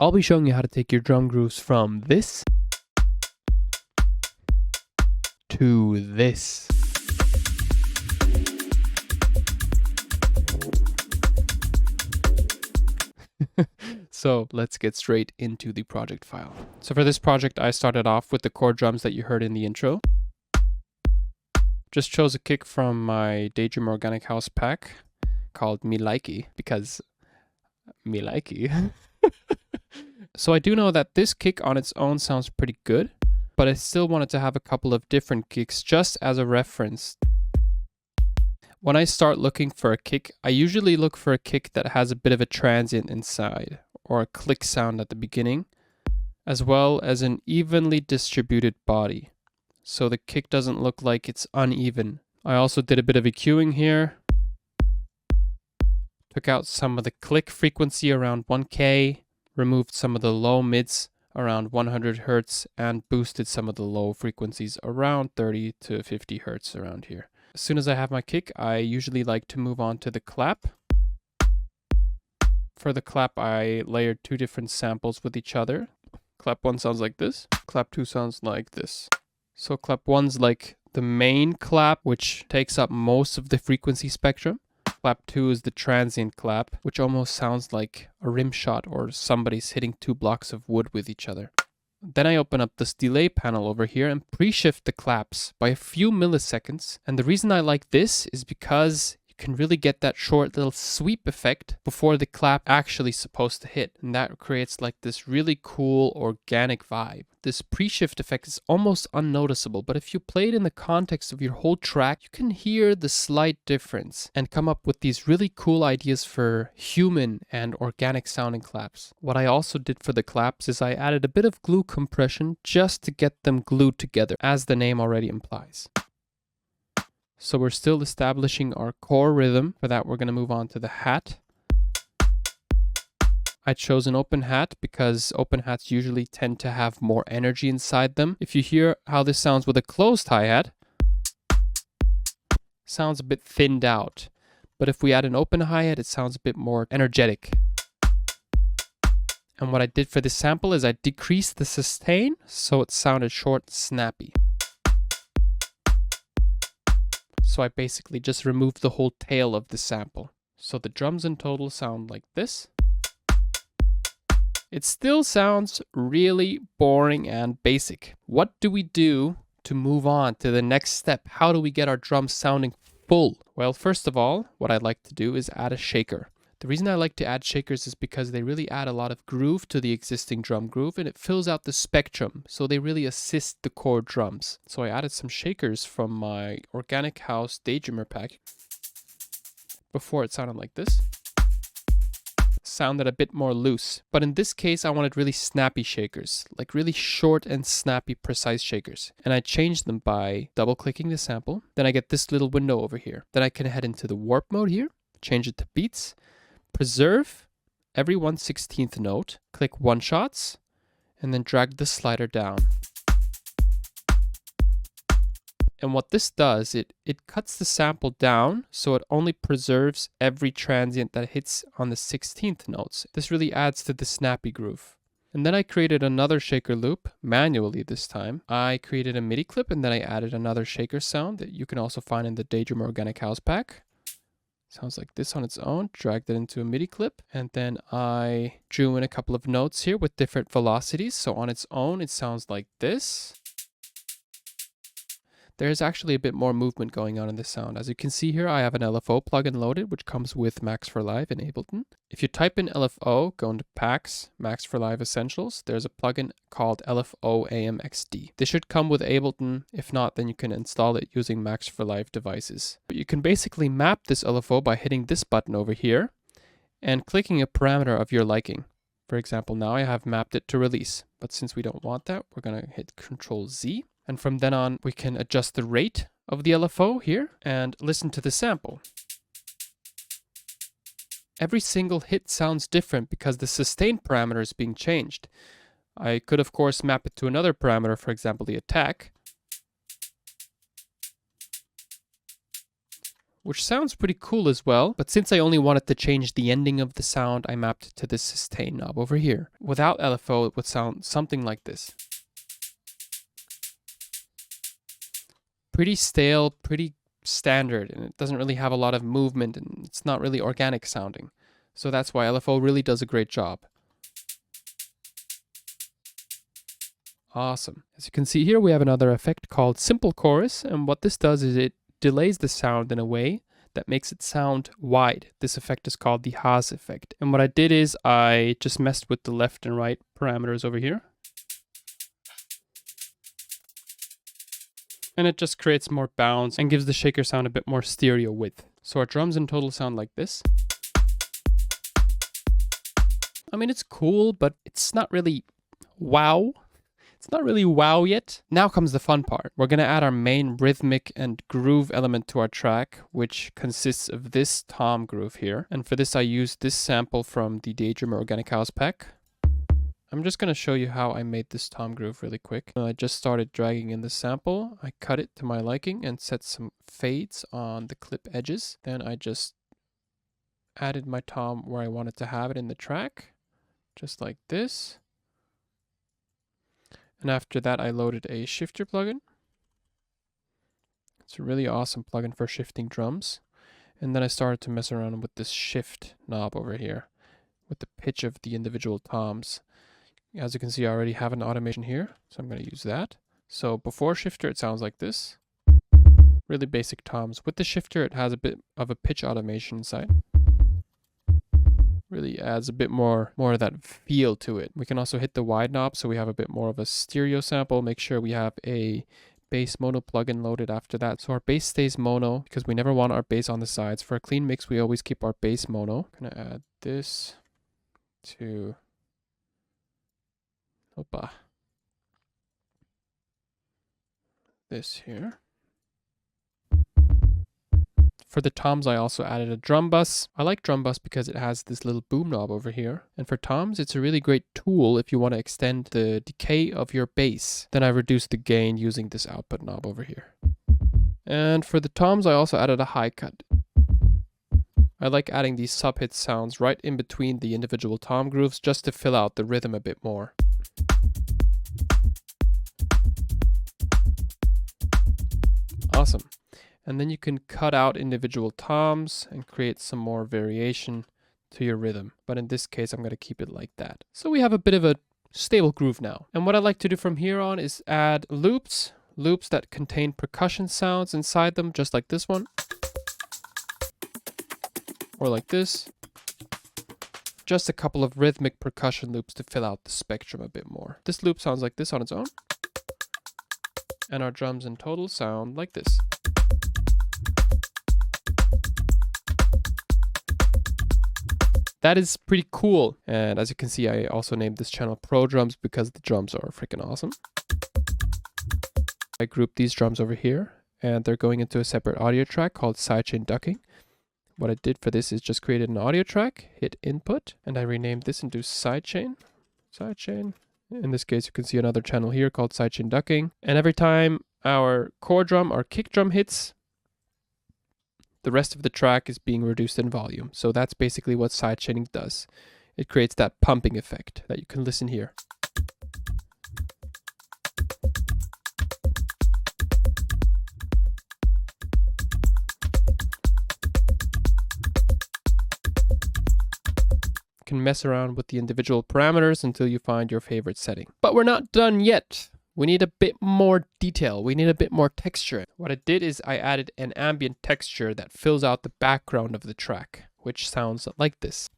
I'll be showing you how to take your drum grooves from this to this. So let's get straight into the project file. So for this project, I started off with the core drums that you heard in the intro. Just chose a kick from my Daydream Organic House pack called Me Likey, because me likey. So I do know that this kick on its own sounds pretty good, but I still wanted to have a couple of different kicks just as a reference. When I start looking for a kick, I usually look for a kick that has a bit of a transient inside, or a click sound at the beginning, as well as an evenly distributed body, so the kick doesn't look like it's uneven. I also did a bit of EQing here, took out some of the click frequency around 1K, removed some of the low mids around 100 Hertz, and boosted some of the low frequencies around 30 to 50 Hertz around here. As soon as I have my kick, I usually like to move on to the clap. For the clap, I layered two different samples with each other. Clap 1 sounds like this. Clap 2 sounds like this. So clap 1's like the main clap, which takes up most of the frequency spectrum. Clap 2 is the transient clap, which almost sounds like a rim shot or somebody's hitting two blocks of wood with each other. Then I open up this delay panel over here and pre-shift the claps by a few milliseconds. And the reason I like this is because you can really get that short little sweep effect before the clap actually supposed to hit. And that creates like this really cool organic vibe. This pre-shift effect is almost unnoticeable, but if you play it in the context of your whole track, you can hear the slight difference and come up with these really cool ideas for human and organic sounding claps. What I also did for the claps is I added a bit of glue compression just to get them glued together, as the name already implies. So we're still establishing our core rhythm. For that, we're going to move on to the hat. I chose an open hat because open hats usually tend to have more energy inside them. If you hear how this sounds with a closed hi-hat, sounds a bit thinned out. But if we add an open hi-hat, it sounds a bit more energetic. And what I did for this sample is I decreased the sustain so it sounded short and snappy. So I basically just removed the whole tail of the sample. So the drums in total sound like this. It still sounds really boring and basic. What do we do to move on to the next step? How do we get our drums sounding full? Well, first of all, what I'd like to do is add a shaker. The reason I like to add shakers is because they really add a lot of groove to the existing drum groove, and it fills out the spectrum, so they really assist the core drums. So I added some shakers from my Organic House Daydreamer pack. Before it sounded like this. Sounded a bit more loose, but in this case I wanted really snappy shakers, like really short and snappy precise shakers, and I changed them by double clicking the sample. Then I get this little window over here. Then I can head into the warp mode here, change it to beats, preserve every 1/16th note, click one shots, and then drag the slider down. And what this does, it cuts the sample down so it only preserves every transient that hits on the 16th notes. This really adds to the snappy groove. And then I created another shaker loop, manually this time. I created a MIDI clip and then I added another shaker sound that you can also find in the Daydream Organic House pack. Sounds like this on its own, dragged it into a MIDI clip, and then I drew in a couple of notes here with different velocities. So on its own, it sounds like this. There's actually a bit more movement going on in this sound. As you can see here, I have an LFO plugin loaded, which comes with Max for Live in Ableton. If you type in LFO, go into Packs, Max for Live Essentials, there's a plugin called LFO AMXD. This should come with Ableton. If not, then you can install it using Max for Live devices. But you can basically map this LFO by hitting this button over here and clicking a parameter of your liking. For example, now I have mapped it to release, but since we don't want that, we're going to hit Control Z. And from then on, we can adjust the rate of the LFO here and listen to the sample. Every single hit sounds different because the sustain parameter is being changed. I could, of course, map it to another parameter, for example, the attack. which sounds pretty cool as well. But since I only wanted to change the ending of the sound, I mapped it to this sustain knob over here. Without LFO, it would sound something like this. Pretty stale, pretty standard, and it doesn't really have a lot of movement, and it's not really organic sounding. So that's why LFO really does a great job. Awesome. As you can see here, we have another effect called Simple Chorus, and what this does is it delays the sound in a way that makes it sound wide. This effect is called the Haas effect. And what I did is I just messed with the left and right parameters over here. And it just creates more bounce and gives the shaker sound a bit more stereo width. So our drums in total sound like this. I mean, it's cool, but it's not really wow. It's not really wow yet. Now comes the fun part. We're gonna add our main rhythmic and groove element to our track, which consists of this tom groove here. And for this, I used this sample from the Daydreamer Organic House pack. I'm just going to show you how I made this tom groove really quick. I just started dragging in the sample. I cut it to my liking and set some fades on the clip edges. Then I just added my tom where I wanted to have it in the track, just like this. And after that, I loaded a shifter plugin. It's a really awesome plugin for shifting drums. And then I started to mess around with this shift knob over here with the pitch of the individual toms. As you can see, I already have an automation here, so I'm going to use that. So before shifter, it sounds like this. Really basic toms. With the shifter, it has a bit of a pitch automation inside. Really adds a bit more of that feel to it. We can also hit the wide knob, so we have a bit more of a stereo sample. Make sure we have a bass mono plugin loaded after that. So our bass stays mono because we never want our bass on the sides. For a clean mix, we always keep our bass mono. I'm going to add this to... Opa. This here. For the toms, I also added a drum bus. I like drum bus because it has this little boom knob over here. And for toms, it's a really great tool if you want to extend the decay of your bass. Then I reduced the gain using this output knob over here. And for the toms, I also added a high cut. I like adding these sub-hit sounds right in between the individual tom grooves just to fill out the rhythm a bit more. Awesome. And then you can cut out individual toms and create some more variation to your rhythm. But in this case, I'm going to keep it like that. So we have a bit of a stable groove now. And what I like to do from here on is add loops that contain percussion sounds inside them, just like this one. Or like this. Just a couple of rhythmic percussion loops to fill out the spectrum a bit more. This loop sounds like this on its own. And our drums in total sound like this. That is pretty cool. And as you can see, I also named this channel Pro Drums because the drums are freaking awesome. I grouped these drums over here and they're going into a separate audio track called Sidechain Ducking. What I did for this is just created an audio track, hit input, and I renamed this into Sidechain. Sidechain. In this case, you can see another channel here called Sidechain Ducking. And every time our core drum, our kick drum hits, the rest of the track is being reduced in volume. So that's basically what sidechaining does. It creates that pumping effect that you can listen here. Can mess around with the individual parameters until you find your favorite setting. But we're not done yet. We need a bit more detail. We need a bit more texture. What I did is I added an ambient texture that fills out the background of the track, which sounds like this.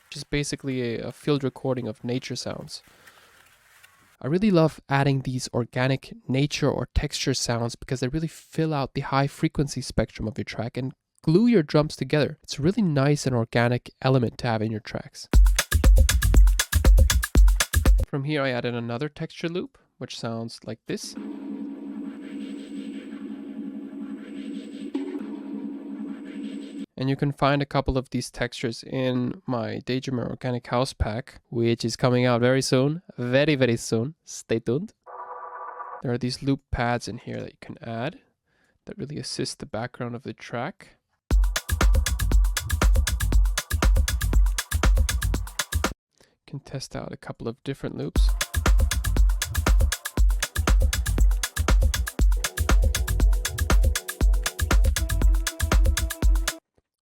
Which is basically a field recording of nature sounds. I really love adding these organic nature or texture sounds because they really fill out the high frequency spectrum of your track and glue your drums together. It's a really nice and organic element to have in your tracks. From here, I added another texture loop, which sounds like this. And you can find a couple of these textures in my Daydreamer Organic House pack, which is coming out very soon. Very, very soon. Stay tuned. There are these loop pads in here that you can add that really assist the background of the track. Can test out a couple of different loops.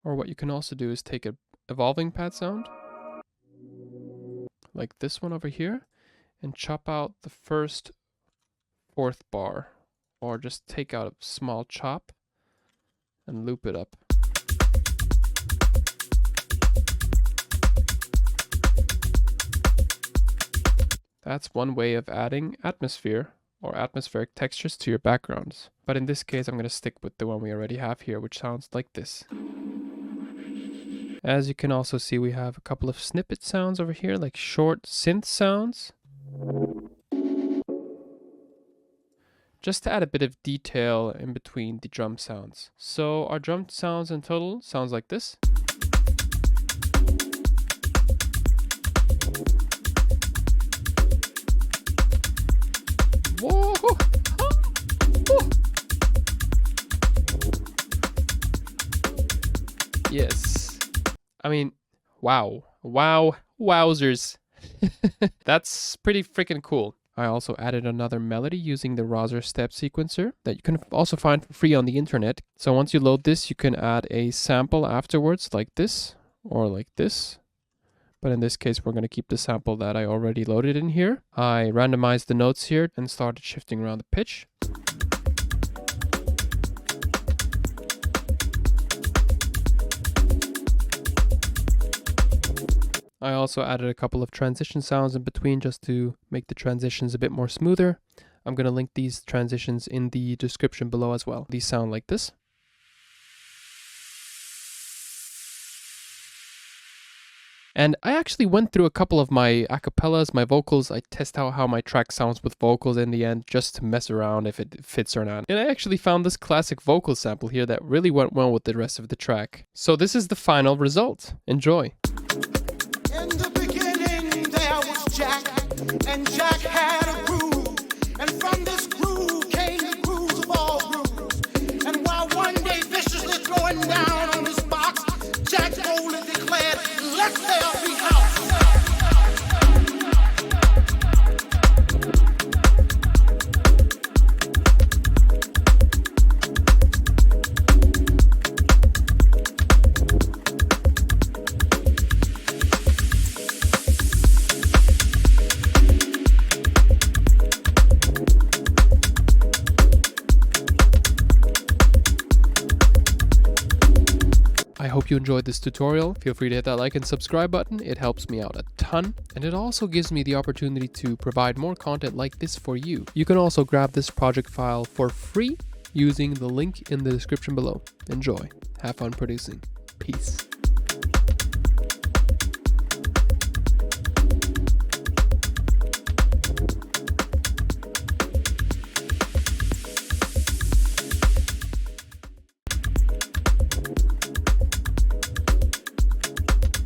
Or what you can also do is take a evolving pad sound, like this one over here, and chop out the first fourth bar, or just take out a small chop and loop it up. That's one way of adding atmosphere or atmospheric textures to your backgrounds. But in this case, I'm going to stick with the one we already have here, which sounds like this. As you can also see, we have a couple of snippet sounds over here, like short synth sounds. Just to add a bit of detail in between the drum sounds. So our drum sounds in total sounds like this. Whoa! Yes. I mean, wow. Wowzers. That's pretty freaking cool. I also added another melody using the Rozzer Stepsequencer that you can also find for free on the internet. So once you load this, you can add a sample afterwards like this or like this. But in this case, we're going to keep the sample that I already loaded in here. I randomized the notes here and started shifting around the pitch. I also added a couple of transition sounds in between just to make the transitions a bit more smoother. I'm going to link these transitions in the description below as well. These sound like this. And I actually went through a couple of my acapellas, my vocals. I test out how my track sounds with vocals in the end, just to mess around if it fits or not. And I actually found this classic vocal sample here that really went well with the rest of the track. So this is the final result. Enjoy. In the beginning there was Jack, and Jack had a groove, and from this groove came the grooves of all grooves. And while one day viciously throwing down on his box, Jack boldly declared, "Let there be house." I hope you enjoyed this tutorial. Feel free to hit that like and subscribe button. It helps me out a ton. And it also gives me the opportunity to provide more content like this for you. You can also grab this project file for free using the link in the description below. Enjoy. Have fun producing. Peace.